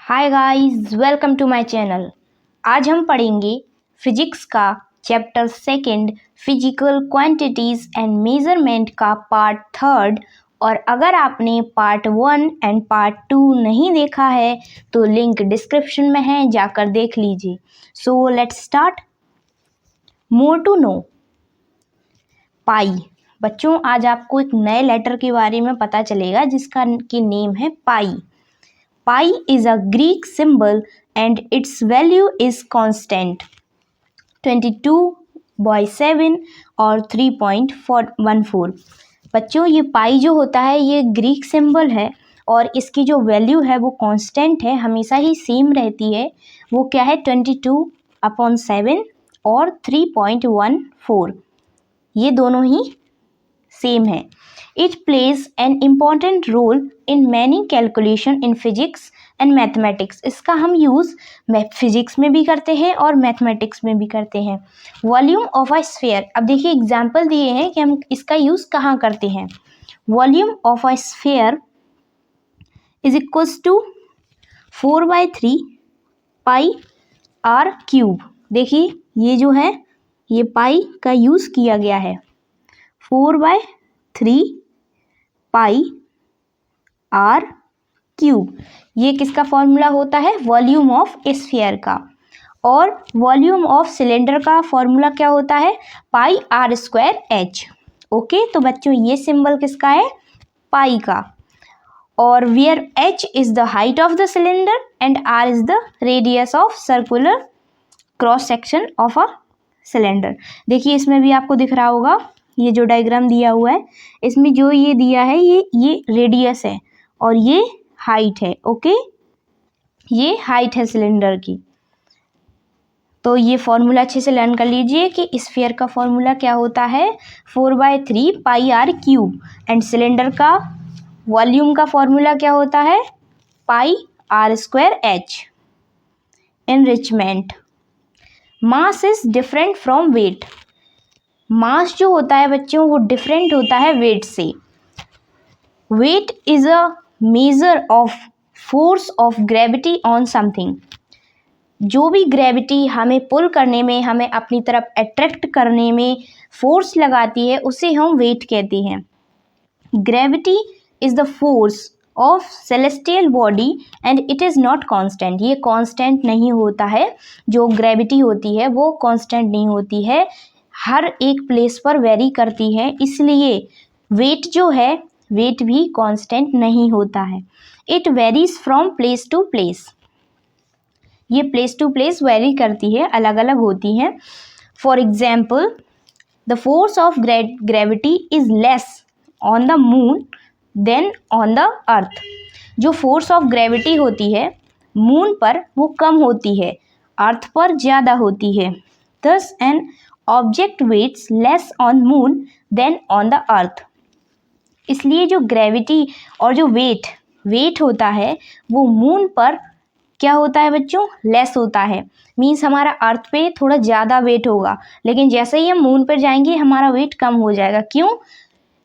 Hi guys, welcome to my channel. आज हम पढ़ेंगे फिजिक्स का chapter second physical quantities and measurement का पार्ट थर्ड। और अगर आपने पार्ट 1 एंड पार्ट 2 नहीं देखा है तो लिंक डिस्क्रिप्शन में है, जाकर देख लीजिए। So let's start. More to know. Pi. बच्चों, आज आपको एक नए लेटर के बारे में पता चलेगा जिसका की नेम है पाई। Pi is a Greek symbol and its value is constant 22/7 और 3.14। बच्चों, ये पाई जो होता है ये ग्रीक सिंबल है और इसकी जो वैल्यू है वो कांस्टेंट है, हमेशा ही सेम रहती है। वो क्या है? 22/7 और 3.14। ये दोनों ही सेम है। It plays an important role in many calculation in physics and mathematics। इसका हम यूज़ फिजिक्स में भी करते हैं और मैथमेटिक्स में भी करते हैं। Volume of a sphere. अब देखिए एग्जाम्पल दिए हैं कि हम इसका यूज़ कहाँ करते हैं। Volume of a sphere is equals to 4/3 pi are cube. देखिए ये जो है ये पाई का यूज़ किया गया है। 4/3 पाई आर क्यूब, ये किसका फॉर्मूला होता है? वॉल्यूम ऑफ स्फीयर का। और वॉल्यूम ऑफ सिलेंडर का फॉर्मूला क्या होता है? Pi are square H. Okay, तो बच्चों ये सिंबल किसका है? पाई का। और where H is the height of the cylinder and R is the radius of circular cross section of a cylinder. देखिए इसमें भी आपको दिख रहा होगा, ये जो डायग्राम दिया हुआ है इसमें जो ये दिया है ये रेडियस है और ये हाइट है। ओके, ये हाइट है सिलेंडर की। तो ये फॉर्मूला अच्छे से लर्न कर लीजिए कि स्फीयर का फॉर्मूला क्या होता है? 4/3 pi are cube. And cylinder का वॉल्यूम का फॉर्मूला क्या होता है? Pi are square h. Enrichment. Mass is different from weight. Mass जो होता है बच्चों वो डिफरेंट होता है वेट से। Weight is a measure of force of gravity on something. जो भी ग्रेविटी हमें पुल करने में, हमें अपनी तरफ अट्रैक्ट करने में फोर्स लगाती है उसे हम वेट कहते हैं। Gravity is the force of celestial body and it is not constant. ये कांस्टेंट नहीं होता है। जो ग्रेविटी होती है वो कांस्टेंट नहीं होती है, हर एक प्लेस पर वेरी करती है। इसलिए वेट जो है वेट भी कांस्टेंट नहीं होता है। It varies from place to place. ये प्लेस टू प्लेस वेरी करती है, अलग अलग होती हैं। For example, the force of gravity is less on the moon than on the earth. जो फोर्स ऑफ ग्रेविटी होती है मून पर वो कम होती है, अर्थ पर ज़्यादा होती है। Thus an object weights less on moon than on the earth. इसलिए जो ग्रेविटी और जो वेट होता है वो मून पर क्या होता है बच्चों? लेस होता है। मीन्स हमारा अर्थ पे थोड़ा ज़्यादा वेट होगा, लेकिन जैसे ही हम मून पर जाएंगे हमारा वेट कम हो जाएगा। क्यों?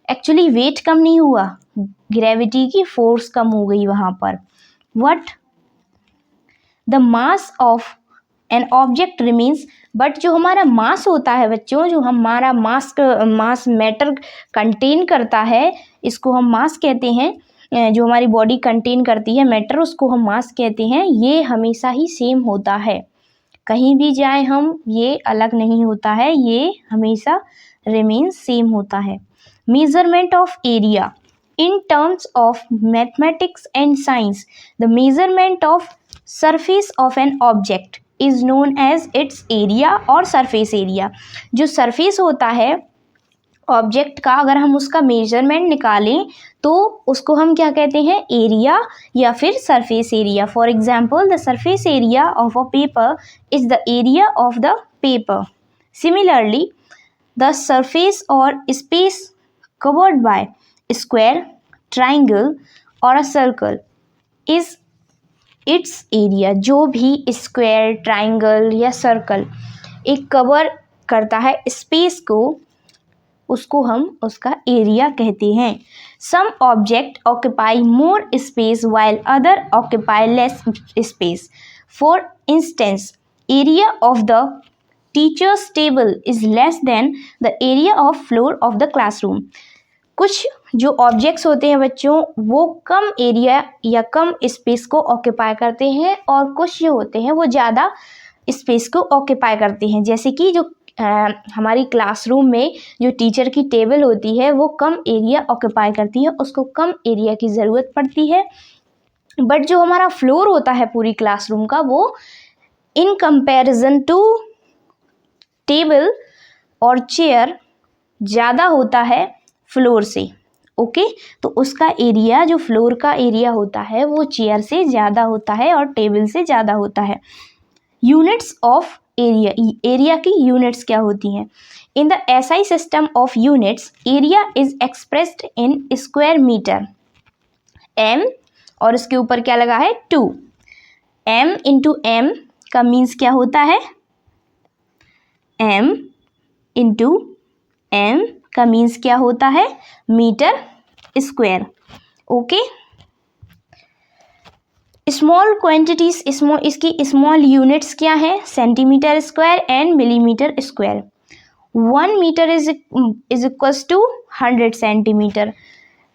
एक्चुअली वेट कम नहीं हुआ, ग्रेविटी की फोर्स कम हो गई वहाँ पर। What? The mass of an object remains. But जो हमारा मास होता है बच्चों, जो हमारा मास मैटर कंटेन करता है, इसको हम मास कहते हैं। जो हमारी बॉडी कंटेन करती है मैटर, उसको हम मास कहते हैं। ये हमेशा ही सेम होता है, कहीं भी जाए हम ये अलग नहीं होता है, ये हमेशा रिमेन सेम होता है। Measurement of area in terms of mathematics and science, the measurement of surface of an object is known as its area और सरफेस एरिया। जो सरफेस होता है ऑब्जेक्ट का, अगर हम उसका मेजरमेंट निकालें तो उसको हम क्या कहते हैं? एरिया या फिर surface area. For example, the surface area of a paper is the area of the paper. Similarly, the surface और space covered by square, triangle और a circle is its area. जो भी स्क्वायर, ट्राइंगल या circle एक cover करता है space को, उसको हम उसका एरिया कहते हैं। Some object occupy more space while other occupy less space. For instance, area of the teacher's table is less than the area of floor of the classroom. कुछ जो ऑब्जेक्ट्स होते हैं बच्चों वो कम एरिया या कम स्पेस को ऑक्यूपाई करते हैं और कुछ जो होते हैं वो ज़्यादा स्पेस को ऑक्यूपाई करते हैं। जैसे कि जो हमारी क्लासरूम में जो टीचर की टेबल होती है वो कम एरिया ऑक्यूपाई करती है, उसको कम एरिया की ज़रूरत पड़ती है। बट जो हमारा फ्लोर होता है पूरी क्लासरूम का वो इन कंपैरिजन टू टेबल और चेयर ज़्यादा होता है फ्लोर से। ओके, तो उसका एरिया जो फ्लोर का एरिया होता है वो चेयर से ज़्यादा होता है और टेबल से ज़्यादा होता है। यूनिट्स ऑफ एरिया, एरिया की यूनिट्स क्या होती हैं? In the SI system of units area is expressed in square metre. M और उसके ऊपर क्या लगा है 2। एम इंटू एम का मीन्स क्या होता है? एम इंटू एम का मीन्स क्या होता है? Metre square. Okay, small quantities, इसकी स्मॉल यूनिट्स क्या है? Centimetre square and millimetre square. 1 metre is equals to 100 centimetre.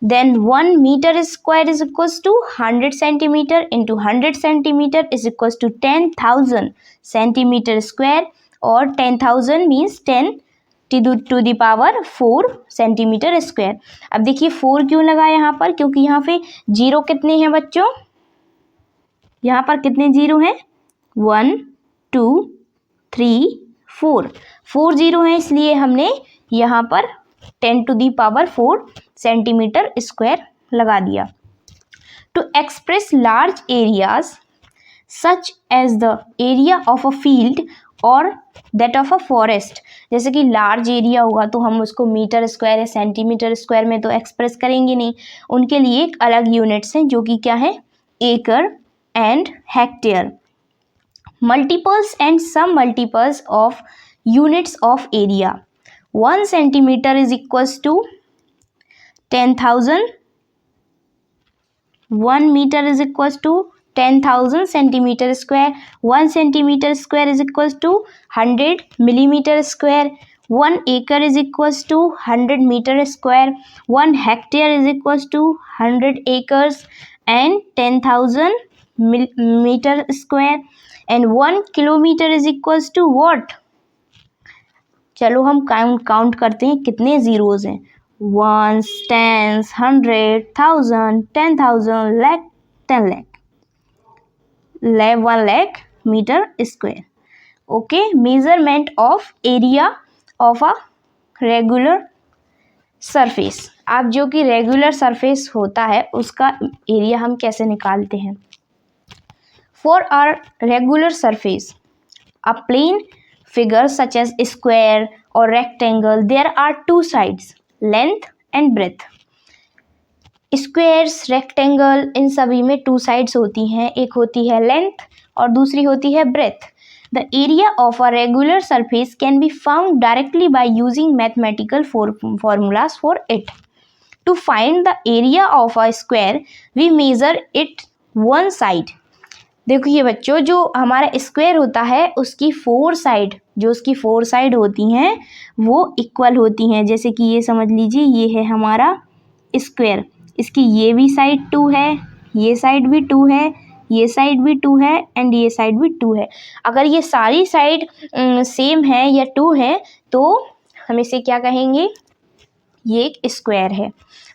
Then 1 metre square is equals to 100 centimetre into 100 centimetre is equals to 10,000 centimetre square, और 10,000 means 10 to the power 4 centimetre square. अब देखिए 4 क्यों लगा यहाँ पर? क्योंकि यहाँ पे जीरो कितने हैं बच्चों? यहाँ पर कितने जीरो हैं? 1 2 3 4, 4 जीरो हैं, इसलिए हमने यहाँ पर 10 to the power 4 centimetre square लगा दिया। To express large areas such as the area of a field और दैट ऑफ अ फॉरेस्ट, जैसे कि लार्ज एरिया होगा तो हम उसको मीटर स्क्वायर या सेंटीमीटर स्क्वायर में तो एक्सप्रेस करेंगे नहीं, उनके लिए एक अलग यूनिट्स हैं जो कि क्या है? एकड़ and hectare. Multiples and submultiples of units of area. 1 centimetre is equals to 10,000, 1 metre is equals to 10,000 centimetre square, 1 centimetre square is equals to 100 millimetre square, 1 acre is equals to 100 meter square, 1 hectare is equals to 100 acres and 10,000 meter square, and 1 kilometer is equals to what? चलो हम count करते हैं कितने zeros हैं। 1 10 100 1000 10,000 lakh 10 lakh 1 lakh metre square. Okay, measurement of area of a regular surface. आप जो कि regular surface होता है उसका एरिया हम कैसे निकालते हैं? For are regular surface a plane figure such as square और rectangle there are 2 sides, length and breadth. Squares, rectangle, इन सभी में 2 साइड्स होती हैं, एक होती है लेंथ और दूसरी होती है breath. The area of a regular surface can be found directly by using mathematical formulas for it. To find the area of a square, we measure it one side. देखिए बच्चों, जो हमारा स्क्वायर होता है उसकी 4 साइड, जो उसकी 4 side होती हैं वो इक्वल होती हैं। जैसे कि ये समझ लीजिए, ये है हमारा स्क्वायर, इसकी ये भी साइड 2 है, ये साइड भी 2 है, ये साइड भी 2 है एंड ये साइड भी 2 है। अगर ये सारी साइड सेम है या 2 है तो हम इसे क्या कहेंगे? ये एक स्क्वायर है।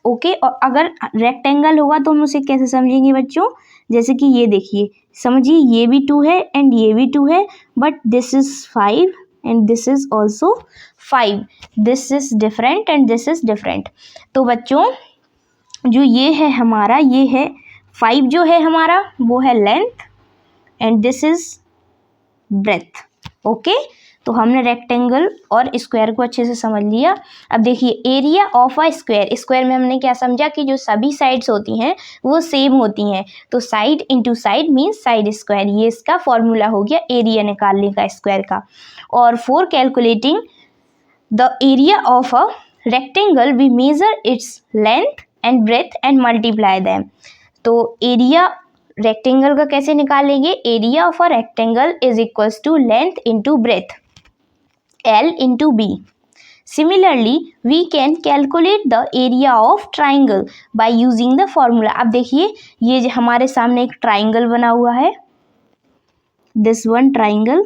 ओके, और अगर रेक्टेंगल होगा तो हम उसे कैसे समझेंगे बच्चों? जैसे कि ये देखिए, समझिए ये भी 2 है एंड ये भी 2 है, but this is 5 and this is also 5, this is different and this is different. तो बच्चों जो ये है हमारा, ये है 5 जो है हमारा वो है length and this is breadth. Okay, तो हमने रेक्टेंगल और स्क्वायर को अच्छे से समझ लिया। अब देखिए area of a square, square में हमने क्या समझा कि जो सभी साइड्स होती हैं वो सेम होती हैं, तो side into side means side square, ये इसका फॉर्मूला हो गया एरिया निकालने का स्क्वायर का। और for calculating the area of a rectangle we measure its length and breadth and multiply them. तो एरिया रेक्टेंगल का कैसे निकालेंगे? Area of a rectangle is equals to length into breadth, L into B. Similarly, we can calculate the area of triangle by using the formula. अब देखिए ये जो हमारे सामने एक ट्राइंगल बना हुआ है, this one triangle.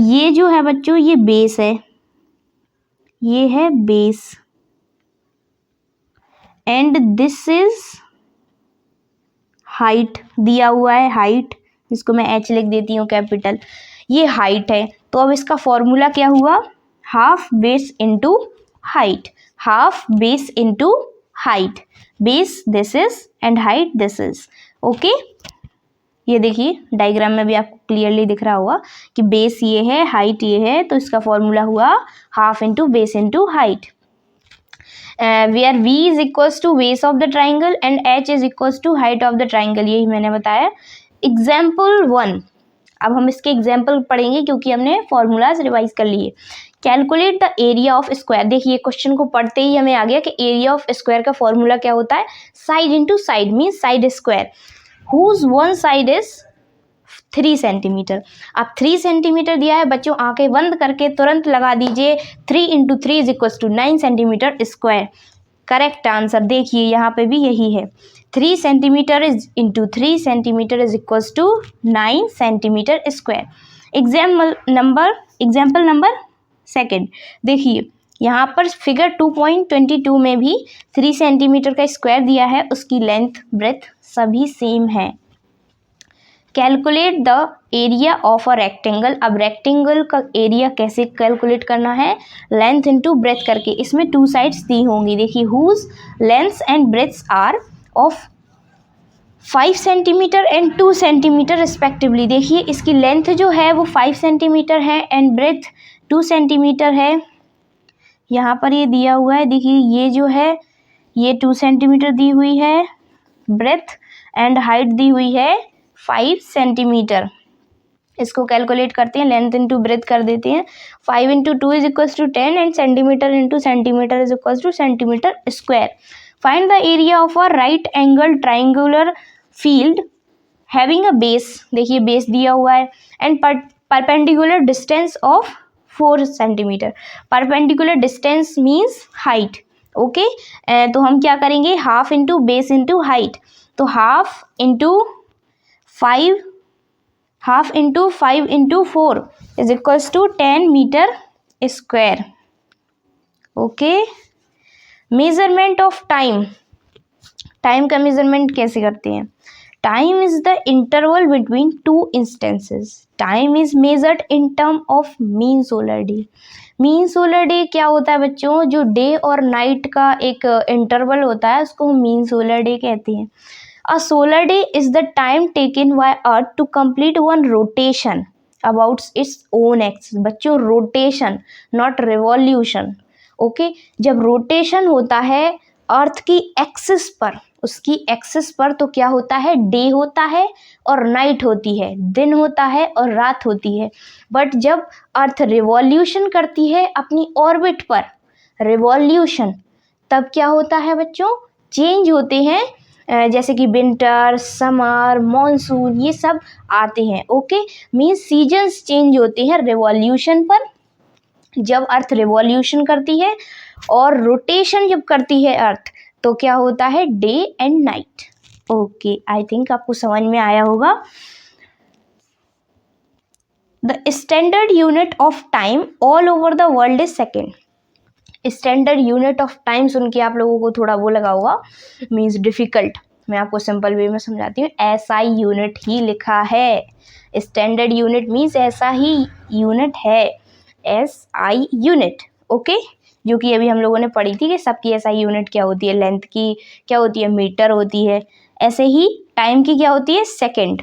ये जो है बच्चों ये बेस है, ये है base and this is height दिया हुआ है, हाइट जिसको मैं h लिख देती हूँ कैपिटल. ये हाइट है. तो अब इसका फॉर्मूला क्या हुआ? Half base into height, half base into height. Base this is and height this is. Okay, ये देखिए डायग्राम में भी आपको क्लियरली दिख रहा होगा कि बेस ये है, हाइट ये है, तो इसका फॉर्मूला हुआ half into base into height. Where v is equals to base of the triangle and h is equals to height of the triangle. यही मैंने बताया. एग्जाम्पल 1, अब हम इसके एग्जाम्पल पढ़ेंगे क्योंकि हमने फॉर्मूलाज रिवाइज कर लिए. Calculate the area of square. देखिए क्वेश्चन को पढ़ते ही हमें आ गया कि एरिया ऑफ स्क्वायर का फॉर्मूला क्या होता है? Side into side means side square. Whose one side is 3 centimetre. अब 3 सेंटीमीटर दिया है बच्चों, आंखें बंद करके तुरंत लगा दीजिए 3 into 3 is equals to 9 centimetre square. Correct answer देखिए यहाँ पे भी यही है. 3 centimetre is into 3 centimetre is equals to 9 centimetre square. Example number second. देखिए यहाँ पर फिगर 2.22 में भी 3 सेंटीमीटर का स्क्वायर दिया है, उसकी लेंथ ब्रेथ सभी सेम है. Calculate the area of a rectangle. अब रेक्टेंगल का एरिया कैसे कैलकुलेट करना है? लेंथ इंटू ब्रेथ करके. इसमें 2 साइड्स दी होंगी. देखिए whose lengths and breadths are of 5 centimetre and 2 centimetre respectively. देखिए इसकी लेंथ जो है वो 5 सेंटीमीटर है एंड ब्रेथ 2 सेंटीमीटर है. यहाँ पर ये दिया हुआ है. देखिए ये जो है ये 2 सेंटीमीटर दी हुई है ब्रेथ एंड हाइट दी हुई है 5 सेंटीमीटर. इसको कैलकुलेट करते हैं, लेंथ इंटू ब्रेथ कर देते हैं. 5 into 2 is equals to 10 and centimetre into centimetre is equals to centimetre square. Find the area of a right angle triangular field having a base. देखिए base दिया हुआ है and perpendicular distance of 4 centimetre. Perpendicular distance means height. Okay, तो हम क्या करेंगे? Half into base into height. तो half into 5 into 4 is equals to 10 metre square. Okay, measurement of time. Time का मेजरमेंट कैसे करते हैं? Time is the interval between 2 instances. Time is measured in term of mean solar day. Mean solar day क्या होता है बच्चों? जो day और नाइट का एक इंटरवल होता है उसको हम मीन सोलर डे कहते हैं. A solar day is the time taken by Earth to complete one rotation about its own axis. बच्चों रोटेशन नॉट रिवॉल्यूशन. ओके, जब रोटेशन होता है अर्थ की एक्सिस पर, उसकी एक्सिस पर, तो क्या होता है? डे होता है और नाइट होती है, दिन होता है और रात होती है. बट जब अर्थ रिवॉल्यूशन करती है अपनी ऑर्बिट पर, रिवॉल्यूशन, तब क्या होता है बच्चों? चेंज होते हैं. जैसे कि विंटर, समर, मॉनसून, ये सब आते हैं. ओके, मीन्स सीजन्स चेंज होते हैं रिवॉल्यूशन पर. जब अर्थ रिवॉल्यूशन करती है और रोटेशन जब करती है अर्थ, तो क्या होता है? Day and night. Okay, I think आपको समझ में आया होगा. The standard unit of time all over the world is second. Standard unit of time सुन के आप लोगों को थोड़ा वो लगा होगा, मीन्स डिफ़िकल्ट. मैं आपको सिंपल वे में समझाती हूँ. SI यूनिट ही लिखा है. स्टैंडर्ड यूनिट मीन्स ऐसा ही यूनिट है, SI यूनिट. ओके, जो कि अभी हम लोगों ने पढ़ी थी कि सबकी SI यूनिट क्या होती है, लेंथ की क्या होती है, मीटर होती है. ऐसे ही टाइम की क्या होती है? Second.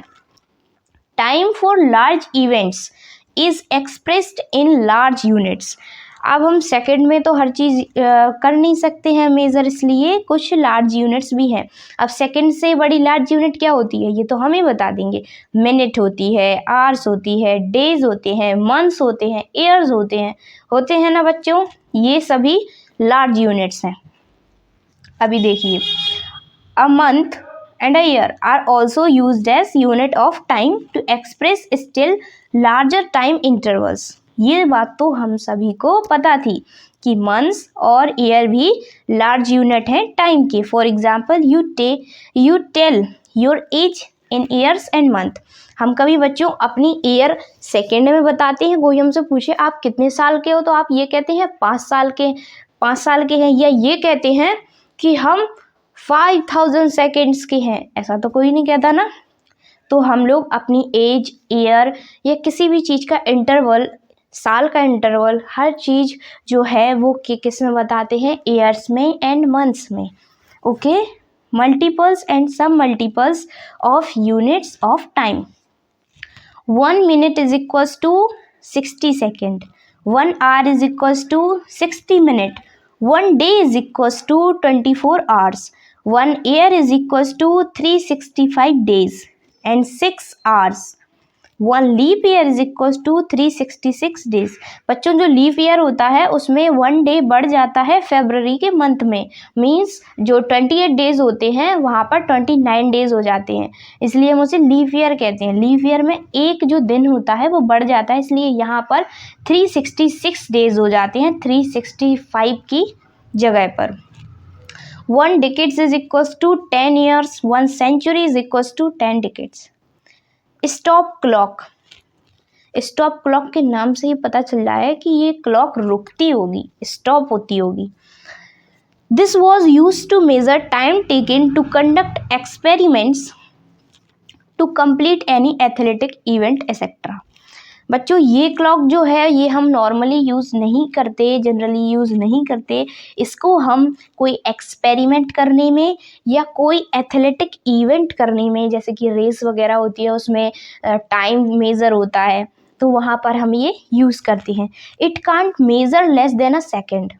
Time for large events is expressed in large units. अब हम सेकंड में तो हर चीज़ कर नहीं सकते हैं मेज़र, इसलिए कुछ लार्ज यूनिट्स भी हैं। अब सेकंड से बड़ी लार्ज यूनिट क्या होती है ये तो हम ही बता देंगे। मिनट होती है, आवर्स होती है, डेज होते हैं, मंथ्स होते हैं, ईयर्स होते हैं ना बच्चों, ये सभी लार्ज यूनिट्स हैं। अभी देखिए, a month and a year are also used as unit of time to express still larger time intervals। ये बात तो हम सभी को पता थी कि मंथ्स और ईयर भी लार्ज यूनिट हैं टाइम के। For example you tell your age in years and month. हम कभी बच्चों अपनी ईयर सेकेंड में बताते हैं, कोई हमसे पूछे आप कितने साल के हो तो आप ये कहते हैं 5 साल के हैं, या ये कहते हैं कि हम 5000 सेकेंड्स के हैं, ऐसा तो कोई नहीं कहता ना। तो हम लोग अपनी एज, ईयर या किसी भी चीज़ का इंटरवल, साल का इंटरवल, हर चीज़ जो है वो किस में बताते हैं, ईयर्स में एंड मंथ्स में। ओके, मल्टीपल्स एंड सब multiples of units of time. 1 minute is equals to 60 second, 1 hour is equals to 60 minute, 1 day is equals to 24 hours, 1 year is equals to 365 days and 6 hours, 1 leap year is equals to 366 days. बच्चों जो leap year होता है उसमें 1 day बढ़ जाता है फरवरी के month में, मीन्स जो 28 डेज होते हैं वहाँ पर 29 डेज हो जाते हैं, इसलिए हम उसे लीप ईयर कहते हैं। लीप ईयर में एक जो दिन होता है वो बढ़ जाता है, इसलिए यहाँ पर 366 डेज हो जाते हैं 365 की जगह पर। 1 decades is equals to 10 years, 1 century is equals to 10 decades। Stop clock, stop clock के नाम से ही पता चल रहा है कि ये क्लॉक रुकती होगी, स्टॉप होती होगी। This was use to measure time taken to conduct experiments to complete any athletic event etcetera. बच्चों ये क्लॉक जो है ये हम नॉर्मली यूज़ नहीं करते, जनरली यूज़ नहीं करते। इसको हम कोई एक्सपेरिमेंट करने में या कोई एथलेटिक इवेंट करने में, जैसे कि रेस वगैरह होती है उसमें टाइम मेज़र होता है, तो वहाँ पर हम ये यूज़ करते हैं। It can't measure less than a second,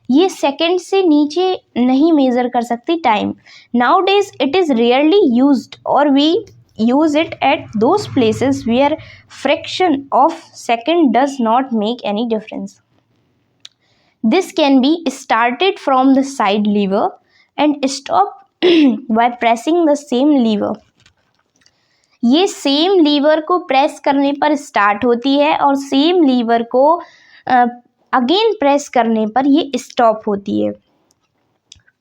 ये सेकेंड से नीचे नहीं मेज़र कर सकती time. Now days it is rarely used और we use it at those places where fraction of second does not make any difference. This can be started from the side lever and stopped by pressing the same lever। ये same lever को press करने पर start होती है और same lever को again press करने पर ये स्टॉप होती है।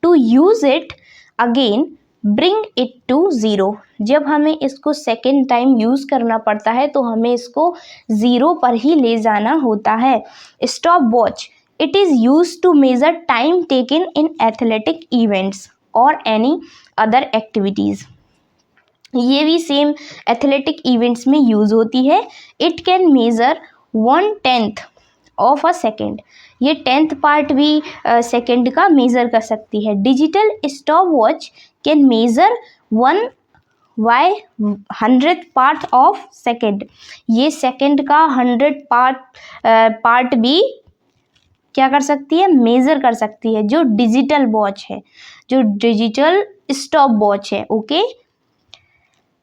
To use it again bring it to zero. जब हमें इसको सेकेंड टाइम यूज़ करना पड़ता है तो हमें इसको ज़ीरो पर ही ले जाना होता है। Stop watch, it is use to measure time taken in athletic events और एनी अदर एक्टिविटीज़। ये भी सेम एथलेटिक इवेंट्स में यूज़ होती है। It can measure 1/10 of a second, ये 10th पार्ट भी सेकेंड का मेज़र कर सकती है। Digital stop watch can measure 1/100th part of second, ये सेकेंड का 100 पार्ट भी क्या कर सकती है, मेज़र कर सकती है, जो डिजिटल वॉच है, जो डिजिटल स्टॉप वॉच है। Okay,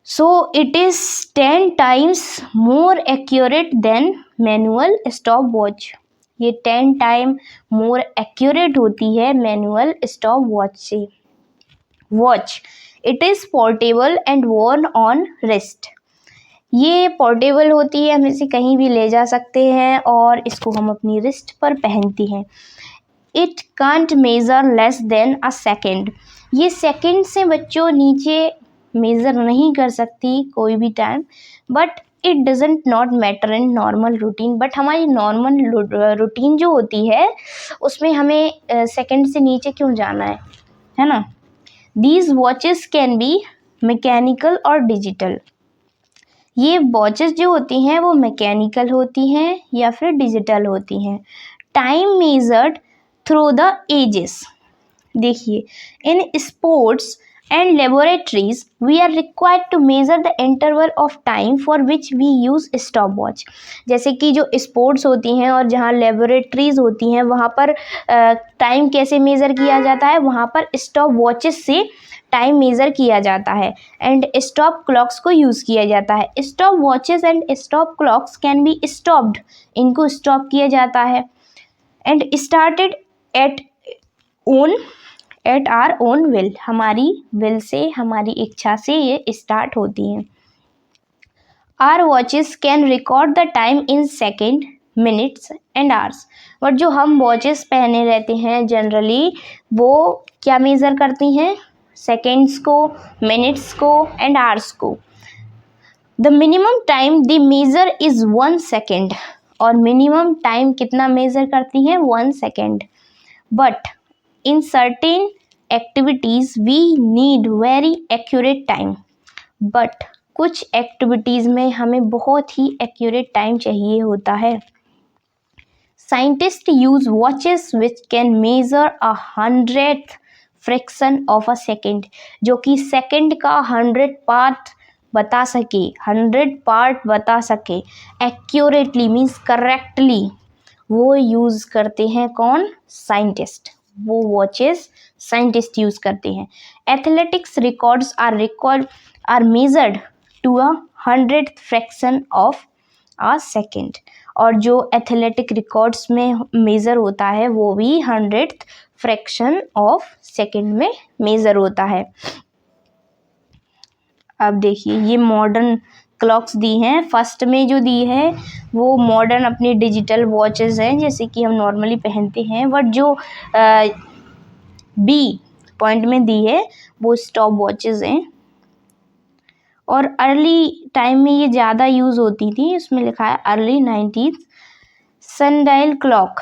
so it is 10 times more accurate than manual stop watch, ये 10 टाइम मोर एक्यूरेट होती है मैनुअल स्टॉप वॉच से। Watch, it is portable and worn on wrist, ये पोर्टेबल होती है, हम इसे कहीं भी ले जा सकते हैं और इसको हम अपनी रिस्ट पर पहनती हैं। It can't measure less than a second, ये सेकेंड से बच्चों नीचे मेज़र नहीं कर सकती कोई भी time, but it doesn't not matter in normal routine, but हमारी नॉर्मल रूटीन जो होती है उसमें हमें सेकेंड से नीचे क्यों जाना है ना। These watches can be mechanical और डिजिटल, ये वॉचेस जो होती हैं वो मैकेनिकल होती हैं या फिर डिजिटल होती हैं। Time measured through the ages, देखिए in sports and laboratories, we are required to measure the interval of time for which we use stopwatch. जैसे कि जो स्पोर्ट्स होती हैं और जहाँ लेबोरेटरीज होती हैं वहाँ पर टाइम कैसे मेज़र किया जाता है, वहाँ पर स्टॉप वॉचेस से टाइम मेज़र किया जाता है एंड स्टॉप क्लॉक्स को यूज़ किया जाता है. Stop watches and stop clocks can be stopped, इनको स्टॉप किया जाता है and started at our own will, हमारी विल से, हमारी इच्छा से ये स्टार्ट होती हैं. Our watches can record the time in second, minutes and hours. But जो हम वॉचेस पहने रहते हैं जनरली वो क्या मेज़र करती हैं, सेकेंड्स को, मिनट्स को एंड आवर्स को. The minimum time the measure is 1 second, और मिनिमम टाइम कितना मेज़र करती हैं, 1 second. But in certain activities we need very accurate time. बट कुछ एक्टिविटीज़ में हमें बहुत ही एक्यूरेट टाइम चाहिए होता है. Scientist use watches which can measure 100th fraction of a second, जो कि सेकेंड का 100 पार्ट बता सके, 100 पार्ट बता सके एक्यूरेटली, मीन्स करेक्टली. वो यूज़ करते हैं कौन, साइंटिस्ट. वो वॉचेस साइंटिस्ट यूज़ करते हैं. Athletics records are measured to 100th fraction of a second, और जो एथलेटिक रिकॉर्ड्स में मेज़र होता है वो भी 100th फ्रैक्शन ऑफ सेकेंड में मेज़र होता है. अब देखिए ये मॉडर्न क्लॉक्स दी हैं. फर्स्ट में जो दी है वो मॉडर्न अपनी डिजिटल वॉचेस हैं जैसे कि हम नॉर्मली पहनते हैं, बट जो बी पॉइंट में दी है वो स्टॉप वॉचेस हैं. और अर्ली टाइम में ये ज़्यादा यूज़ होती थी, उसमें लिखा है early 90s. Sundial clock.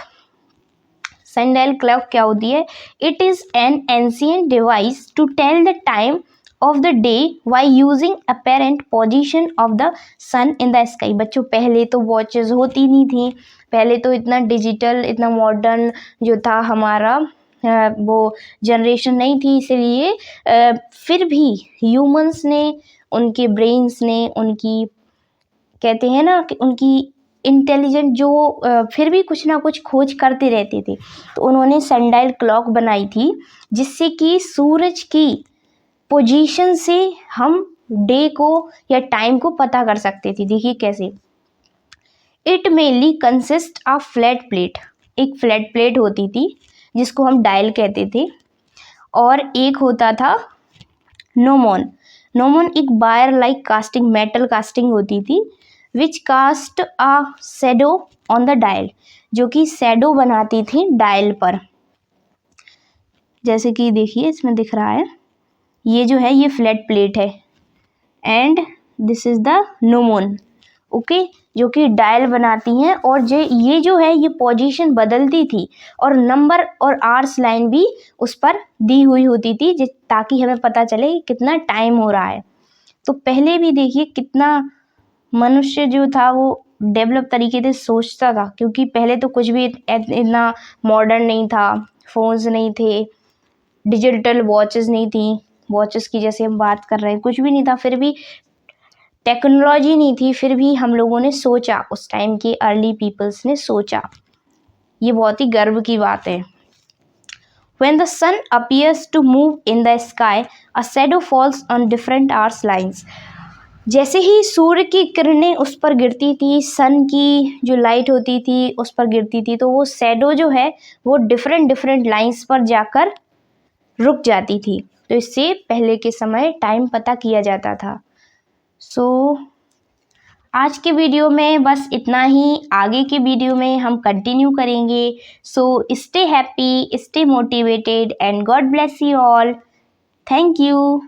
Sundial clock क्या होती है, it is an ancient device to tell the time of the day by using apparent position of the sun in the sky. बच्चों पहले तो वॉचेस होती नहीं थी, पहले तो इतना डिजिटल, इतना मॉडर्न जो था हमारा वो जनरेशन नहीं थी, इसलिए फिर भी ह्यूमंस ने, उनके ब्रेन्स ने, उनकी कहते हैं ना कि उनकी इंटेलिजेंट जो फिर भी कुछ ना कुछ खोज करते रहते थे, तो उन्होंने सनडायल क्लॉक बनाई थी जिससे कि सूरज की पोजीशन से हम डे को या टाइम को पता कर सकते थे. देखिए कैसे. It mainly consist of flat plate. एक फ्लैट प्लेट होती थी जिसको हम डायल कहते थे, और एक होता था नोमोन. नोमोन एक wire like casting, metal casting होती थी which cast a shadow on the dial, जो कि शैडो बनाती थी डायल पर. जैसे कि देखिए इसमें दिख रहा है, ये जो है ये फ्लैट प्लेट है and this is the gnomon. Okay, जो कि डायल बनाती हैं, और ये जो है ये पोजीशन बदलती थी और नंबर और आवर्स लाइन भी उस पर दी हुई होती थी ताकि हमें पता चले कि कितना टाइम हो रहा है. तो पहले भी देखिए कितना मनुष्य जो था वो डेवलप तरीके से सोचता था, क्योंकि पहले तो कुछ भी इतना मॉडर्न नहीं था, फ़ोन्स नहीं थे, डिजिटल वॉचेस नहीं थी, वॉचेस की जैसे हम बात कर रहे हैं कुछ भी नहीं था, फिर भी टेक्नोलॉजी नहीं थी, फिर भी हम लोगों ने सोचा, उस टाइम के अर्ली पीपल्स ने सोचा. ये बहुत ही गर्व की बात है. When the sun appears to move in the sky, a shadow falls on different hours lines. जैसे ही सूर्य की किरणें उस पर गिरती थी, सन की जो लाइट होती थी उस पर गिरती थी, तो वो शैडो जो है वो डिफरेंट लाइंस पर जाकर रुक जाती थी. तो इससे पहले के समय टाइम पता किया जाता था. आज के वीडियो में बस इतना ही. आगे के वीडियो में हम कंटिन्यू करेंगे. Stay happy, stay motivated and God bless you all. Thank you.